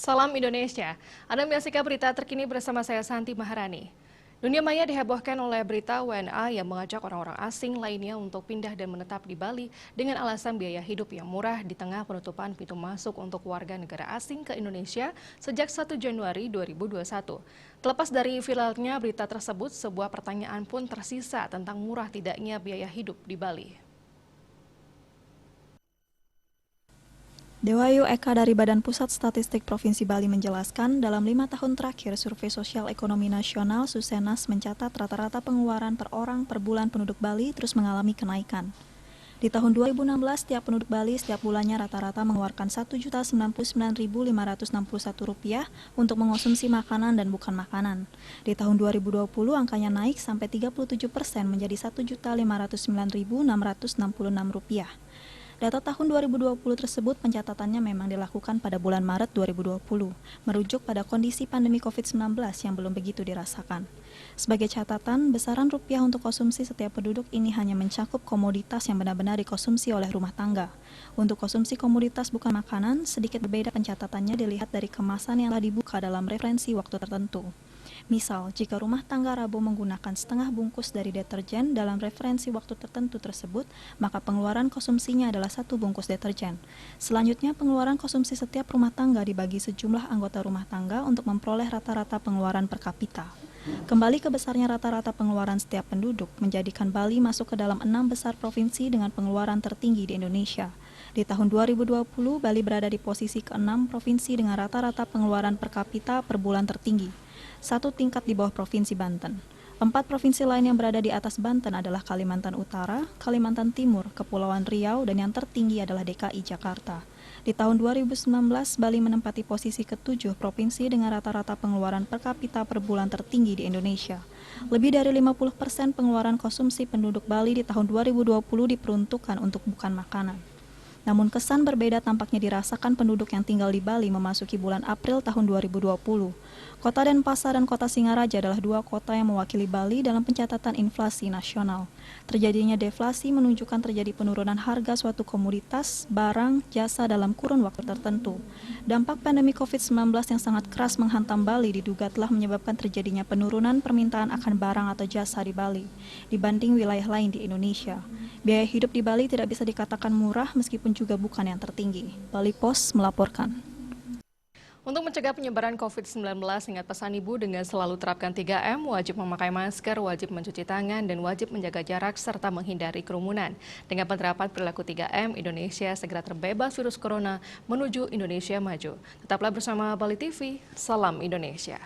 Salam Indonesia. Anda menyaksikan berita terkini bersama saya Santi Maharani. Dunia maya dihebohkan oleh berita WNA yang mengajak orang-orang asing lainnya untuk pindah dan menetap di Bali dengan alasan biaya hidup yang murah di tengah penutupan pintu masuk untuk warga negara asing ke Indonesia sejak 1 Januari 2021. Terlepas dari viralnya berita tersebut, sebuah pertanyaan pun tersisa tentang murah tidaknya biaya hidup di Bali. Dewayu Eka dari Badan Pusat Statistik Provinsi Bali menjelaskan, dalam 5 tahun terakhir Survei Sosial Ekonomi Nasional Susenas mencatat rata-rata pengeluaran per orang per bulan penduduk Bali terus mengalami kenaikan. Di tahun 2016, tiap penduduk Bali setiap bulannya rata-rata mengeluarkan Rp1.099.561 untuk mengonsumsi makanan dan bukan makanan. Di tahun 2020, angkanya naik sampai 37% menjadi Rp1.509.666. Data tahun 2020 tersebut pencatatannya memang dilakukan pada bulan Maret 2020, merujuk pada kondisi pandemi COVID-19 yang belum begitu dirasakan. Sebagai catatan, besaran rupiah untuk konsumsi setiap penduduk ini hanya mencakup komoditas yang benar-benar dikonsumsi oleh rumah tangga. Untuk konsumsi komoditas bukan makanan, sedikit berbeda pencatatannya dilihat dari kemasan yang telah dibuka dalam referensi waktu tertentu. Misal, jika rumah tangga Rabu menggunakan setengah bungkus dari deterjen dalam referensi waktu tertentu tersebut, maka pengeluaran konsumsinya adalah 1 bungkus deterjen. Selanjutnya, pengeluaran konsumsi setiap rumah tangga dibagi sejumlah anggota rumah tangga untuk memperoleh rata-rata pengeluaran per kapita. Kembali ke besarnya rata-rata pengeluaran setiap penduduk, menjadikan Bali masuk ke dalam 6 besar provinsi dengan pengeluaran tertinggi di Indonesia. Di tahun 2020, Bali berada di posisi ke-6 provinsi dengan rata-rata pengeluaran per kapita per bulan tertinggi, 1 tingkat di bawah Provinsi Banten. 4 provinsi lain yang berada di atas Banten adalah Kalimantan Utara, Kalimantan Timur, Kepulauan Riau, dan yang tertinggi adalah DKI Jakarta. Di tahun 2019, Bali menempati posisi ke-7 provinsi dengan rata-rata pengeluaran per kapita per bulan tertinggi di Indonesia. Lebih dari 50% pengeluaran konsumsi penduduk Bali di tahun 2020 diperuntukkan untuk bukan makanan. Namun kesan berbeda tampaknya dirasakan penduduk yang tinggal di Bali memasuki bulan April tahun 2020. Kota Denpasar dan Kota Singaraja adalah 2 kota yang mewakili Bali dalam pencatatan inflasi nasional. Terjadinya deflasi menunjukkan terjadi penurunan harga suatu komoditas, barang, jasa dalam kurun waktu tertentu. Dampak pandemi COVID-19 yang sangat keras menghantam Bali diduga telah menyebabkan terjadinya penurunan permintaan akan barang atau jasa di Bali dibanding wilayah lain di Indonesia. Biaya hidup di Bali tidak bisa dikatakan murah meskipun juga bukan yang tertinggi. Bali Pos melaporkan. Untuk mencegah penyebaran COVID-19, ingat pesan Ibu dengan selalu terapkan 3M, wajib memakai masker, wajib mencuci tangan, dan wajib menjaga jarak serta menghindari kerumunan. Dengan penerapan perilaku 3M, Indonesia segera terbebas virus corona menuju Indonesia maju. Tetaplah bersama Bali TV, salam Indonesia.